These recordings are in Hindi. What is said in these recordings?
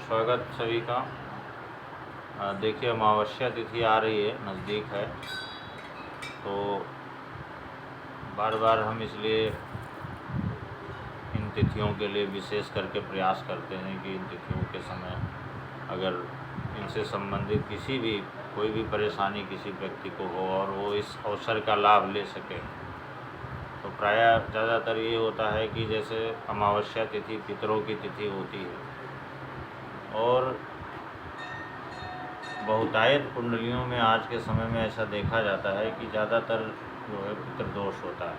स्वागत सभी का। देखिए, अमावस्या तिथि आ रही है, नज़दीक है, तो बार बार हम इसलिए इन तिथियों के लिए विशेष करके प्रयास करते हैं कि इन तिथियों के समय अगर इनसे संबंधित किसी भी कोई भी परेशानी किसी व्यक्ति को हो और वो इस अवसर का लाभ ले सके, तो प्रायः ज़्यादातर ये होता है कि जैसे अमावस्या तिथि पितरों की तिथि होती है और बहुतायत कुंडलियों में आज के समय में ऐसा देखा जाता है कि ज़्यादातर जो है पितृदोष होता है,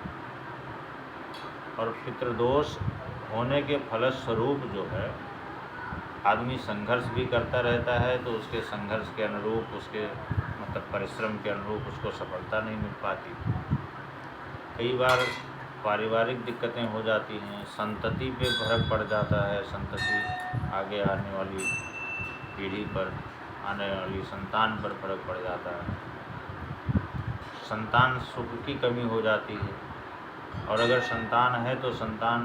और पितृदोष होने के फलस्वरूप जो है आदमी संघर्ष भी करता रहता है, तो उसके संघर्ष के अनुरूप उसके मतलब परिश्रम के अनुरूप उसको सफलता नहीं मिल पाती। कई बार पारिवारिक दिक्कतें हो जाती हैं, संतति पे फर्क पड़ जाता है, संतति आगे आने वाली पीढ़ी पर, आने वाली संतान पर फर्क पड़ जाता है, संतान सुख की कमी हो जाती है, और अगर संतान है तो संतान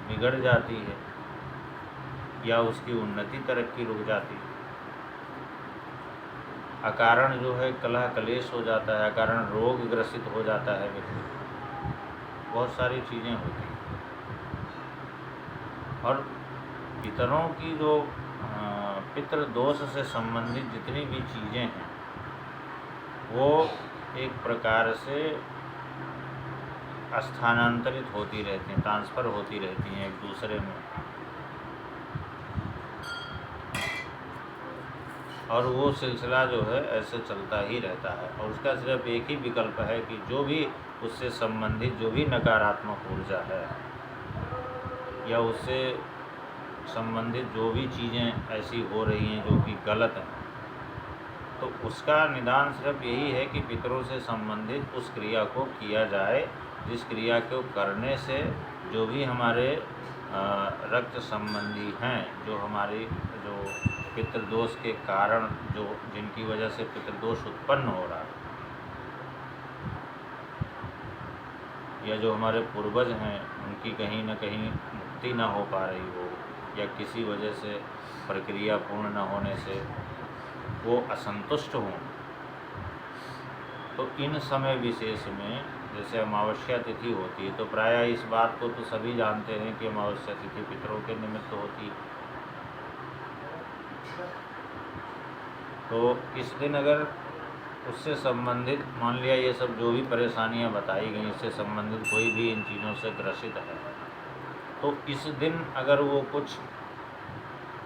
बिगड़ जाती है या उसकी उन्नति तरक्की रुक जाती है, अकारण जो है कलह कलेश हो जाता है, अकारण रोग ग्रसित हो जाता है व्यक्ति, बहुत सारी चीज़ें होती हैं। और पितरों की जो पितृदोष से संबंधित जितनी भी चीज़ें हैं वो एक प्रकार से स्थानांतरित होती रहती हैं, ट्रांसफ़र होती रहती हैं एक दूसरे में, और वो सिलसिला जो है ऐसे चलता ही रहता है। और उसका सिर्फ एक ही विकल्प है कि जो भी उससे संबंधित जो भी नकारात्मक ऊर्जा है या उससे संबंधित जो भी चीज़ें ऐसी हो रही हैं जो कि गलत हैं, तो उसका निदान सिर्फ यही है कि पितरों से संबंधित उस क्रिया को किया जाए जिस क्रिया को करने से जो भी हमारे रक्त संबंधी हैं, जो हमारी जो पितृदोष के कारण जो जिनकी वजह से पितृदोष उत्पन्न हो रहा है, या जो हमारे पूर्वज हैं उनकी कहीं न कहीं मुक्ति न हो पा रही हो, या किसी वजह से प्रक्रिया पूर्ण न होने से वो असंतुष्ट हों, तो इन समय विशेष में जैसे अमावस्या तिथि होती है, तो प्रायः इस बात को तो सभी जानते हैं कि अमावस्या तिथि पितरों के निमित्त होती है। तो इस दिन अगर उससे संबंधित मान लिया ये सब जो भी परेशानियां बताई गई इससे संबंधित कोई भी इन चीज़ों से ग्रसित है, तो इस दिन अगर वो कुछ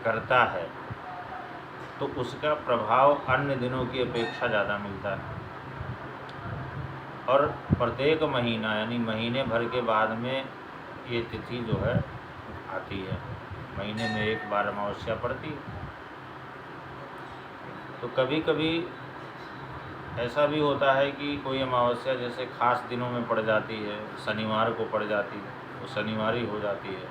करता है तो उसका प्रभाव अन्य दिनों की अपेक्षा ज़्यादा मिलता है। और प्रत्येक महीना यानी महीने भर के बाद में ये तिथि जो है आती है, महीने में एक बार अमावस्या पड़ती है। तो कभी कभी ऐसा भी होता है कि कोई अमावस्या जैसे खास दिनों में पड़ जाती है, शनिवार को पड़ जाती है तो शनिवार ही हो जाती है,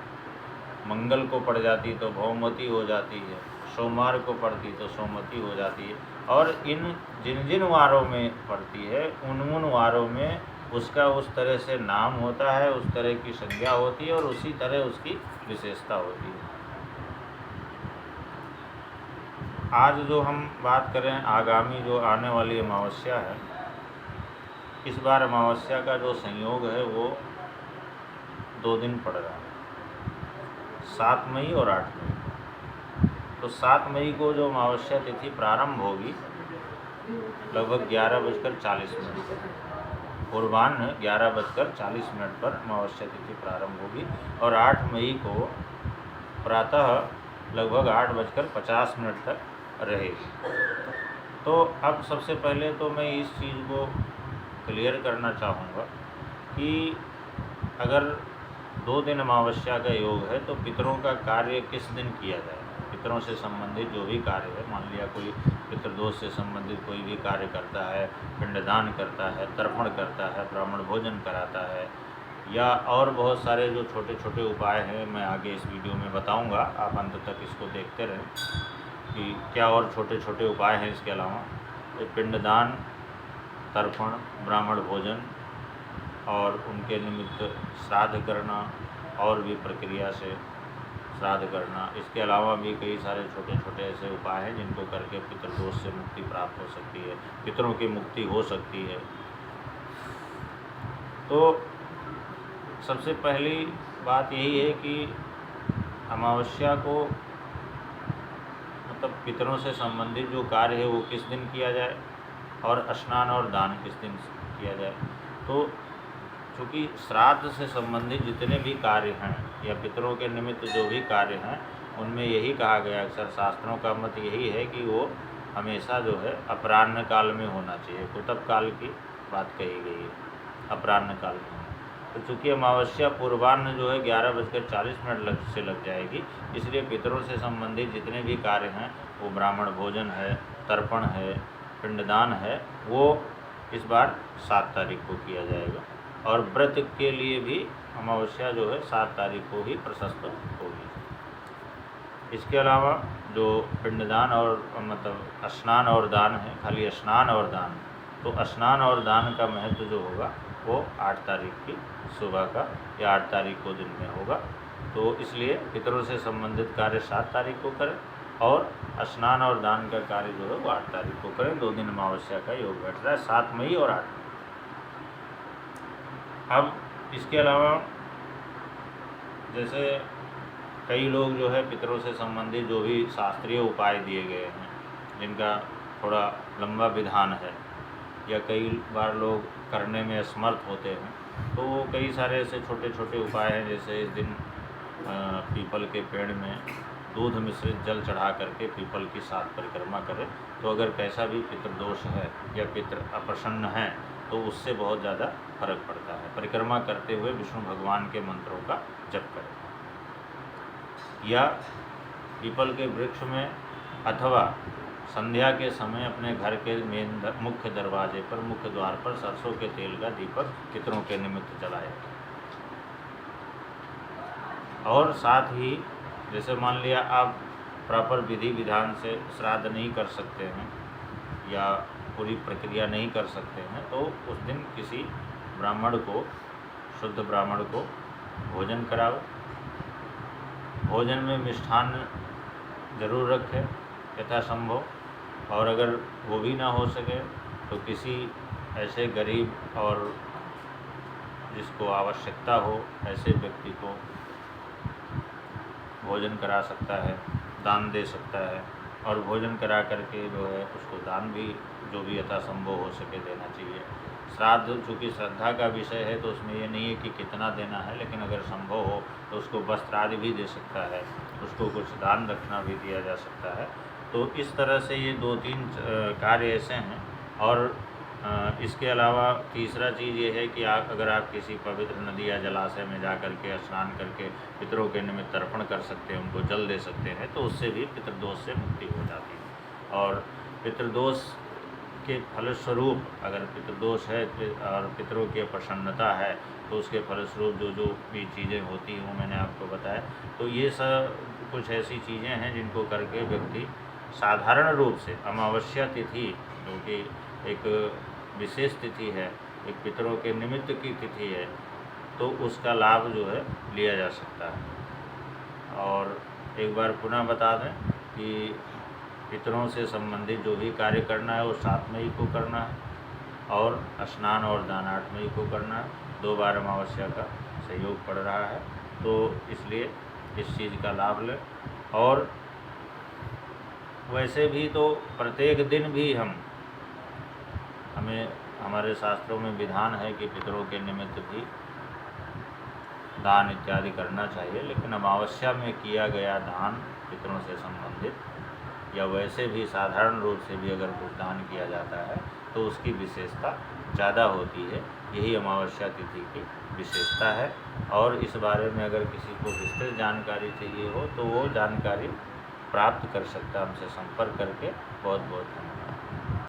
मंगल को पड़ जाती तो भौमवती हो जाती है, सोमवार को पड़ती तो सोमवती हो जाती है, और इन जिन जिन वारों में पड़ती है उन वारों में उसका उस तरह से नाम होता है, उस तरह की संज्ञा होती है और उसी तरह उसकी विशेषता होती है। आज जो हम बात करें आगामी जो आने वाली अमावस्या है, इस बार अमावस्या का जो संयोग है वो 2 दिन पड़ रहा है, 7 मई और 8 मई। तो 7 मई को जो अमावस्या तिथि प्रारंभ होगी लगभग 11:40 पूर्वाह्न 11:40 पर अमावस्या तिथि प्रारंभ होगी, और 8 मई को प्रातः लगभग 8:50 तक रहेगी। तो अब सबसे पहले तो मैं इस चीज़ को क्लियर करना चाहूँगा कि अगर 2 दिन अमावस्या का योग है तो पितरों का कार्य किस दिन किया जाए। पितरों से संबंधित जो भी कार्य है, मान लिया कोई पितृदोष से संबंधित कोई भी कार्य करता है, पिंडदान करता है, तर्पण करता है, ब्राह्मण भोजन कराता है, या और बहुत सारे जो छोटे छोटे उपाय हैं मैं आगे इस वीडियो में बताऊंगा, आप अंत तक इसको देखते रहें कि क्या और छोटे छोटे उपाय हैं इसके अलावा। तो पिंडदान, तर्पण, ब्राह्मण भोजन और उनके निमित्त श्राद्ध करना और भी प्रक्रिया से श्राद्ध करना। इसके अलावा भी कई सारे छोटे छोटे ऐसे उपाय हैं जिनको करके पितृदोष से मुक्ति प्राप्त हो सकती है, पितरों की मुक्ति हो सकती है। तो सबसे पहली बात यही है कि अमावस्या को मतलब पितरों से संबंधित जो कार्य है वो किस दिन किया जाए और स्नान और दान किस दिन किया जाए। तो चूँकि श्राद्ध से संबंधित जितने भी कार्य हैं या पितरों के निमित्त जो भी कार्य हैं उनमें यही कहा गया, अक्सर शास्त्रों का मत यही है कि वो हमेशा जो है अपराह्न काल में होना चाहिए। कुतब काल की बात कही गई है, अपराह्न काल में। तो चूँकि अमावस्या पूर्वाह्न जो है 11:40 से लग जाएगी, इसलिए पितरों से संबंधित जितने भी कार्य हैं वो ब्राह्मण भोजन है, तर्पण है, पिंडदान है, वो इस बार 7 तारीख को किया जाएगा। और व्रत के लिए भी अमावस्या जो है 7 तारीख को ही प्रशस्त होगी। इसके अलावा जो पिंडदान और मतलब स्नान और दान है, खाली स्नान और दान, तो स्नान और दान का महत्व जो होगा वो 8 तारीख की सुबह का या 8 तारीख को दिन में होगा। तो इसलिए पितरों से संबंधित कार्य 7 तारीख को करें और स्नान और दान का कार्य जो है वो 8 तारीख को करें। 2 दिन अमावस्या का योग बैठ रहा है, 7 मई और 8 मई। अब इसके अलावा जैसे कई लोग जो है पितरों से संबंधित जो भी शास्त्रीय उपाय दिए गए हैं जिनका थोड़ा लंबा विधान है या कई बार लोग करने में असमर्थ होते हैं, तो कई सारे ऐसे छोटे छोटे उपाय हैं। जैसे इस दिन पीपल के पेड़ में दूध मिश्रित जल चढ़ा करके पीपल की 7 परिक्रमा करें, तो अगर कैसा भी पितृदोष है या पितृ अप्रसन्न है तो उससे बहुत ज़्यादा फर्क पड़ता है। परिक्रमा करते हुए विष्णु भगवान के मंत्रों का जप करें या पीपल के वृक्ष में अथवा संध्या के समय अपने घर के मुख्य दरवाजे पर, मुख्य द्वार पर सरसों के तेल का दीपक पितरों के निमित्त जलाएं। और साथ ही जैसे मान लिया आप प्रॉपर विधि विधान से श्राद्ध नहीं कर सकते हैं या पूरी प्रक्रिया नहीं कर सकते हैं, तो उस दिन किसी ब्राह्मण को, शुद्ध ब्राह्मण को भोजन कराओ। भोजन में मिष्ठान्न जरूर रखें यथासंभव, और अगर वो भी ना हो सके तो किसी ऐसे गरीब और जिसको आवश्यकता हो ऐसे व्यक्ति को भोजन करा सकता है, दान दे सकता है। और भोजन करा करके जो है उसको दान भी जो भी यथासंभव हो सके देना चाहिए। श्राद्ध चूँकि श्रद्धा का विषय है तो उसमें ये नहीं है कि कितना देना है, लेकिन अगर संभव हो तो उसको वस्त्र आदि भी दे सकता है, उसको कुछ दान दक्षिणा भी दिया जा सकता है। तो इस तरह से ये 2-3 कार्य ऐसे हैं। और इसके अलावा तीसरा चीज़ ये है कि अगर आप किसी पवित्र नदी या जलाशय में जा कर के स्नान करके पितरों के निमित्त तर्पण कर सकते हैं, उनको जल दे सकते हैं, तो उससे भी पितृदोष से मुक्ति हो जाती है। और पितृदोष के फलस्वरूप अगर पितृदोष है और पितरों की प्रसन्नता है तो उसके फलस्वरूप जो जो भी चीज़ें होती हैं वो मैंने आपको बताया। तो ये सब कुछ ऐसी चीज़ें हैं जिनको करके व्यक्ति साधारण रूप से अमावस्या तिथि, जो कि एक विशेष तिथि है, एक पितरों के निमित्त की तिथि है, तो उसका लाभ जो है लिया जा सकता है। और एक बार पुनः बता दें कि पितरों से संबंधित जो भी कार्य करना है वो 7 मई को करना है और स्नान और दान 8 मई को करना है। 2 बार अमावस्या का सहयोग पड़ रहा है, तो इसलिए इस चीज़ का लाभ लें। और वैसे भी तो प्रत्येक दिन भी हमें हमारे शास्त्रों में विधान है कि पितरों के निमित्त भी दान इत्यादि करना चाहिए, लेकिन अमावस्या में किया गया दान पितरों से संबंधित या वैसे भी साधारण रूप से भी अगर कुछ दान किया जाता है तो उसकी विशेषता ज़्यादा होती है। यही अमावस्या तिथि की विशेषता है। और इस बारे में अगर किसी को विस्तृत जानकारी चाहिए हो तो वो जानकारी प्राप्त कर सकता है हमसे संपर्क करके। बहुत बहुत धन्यवाद।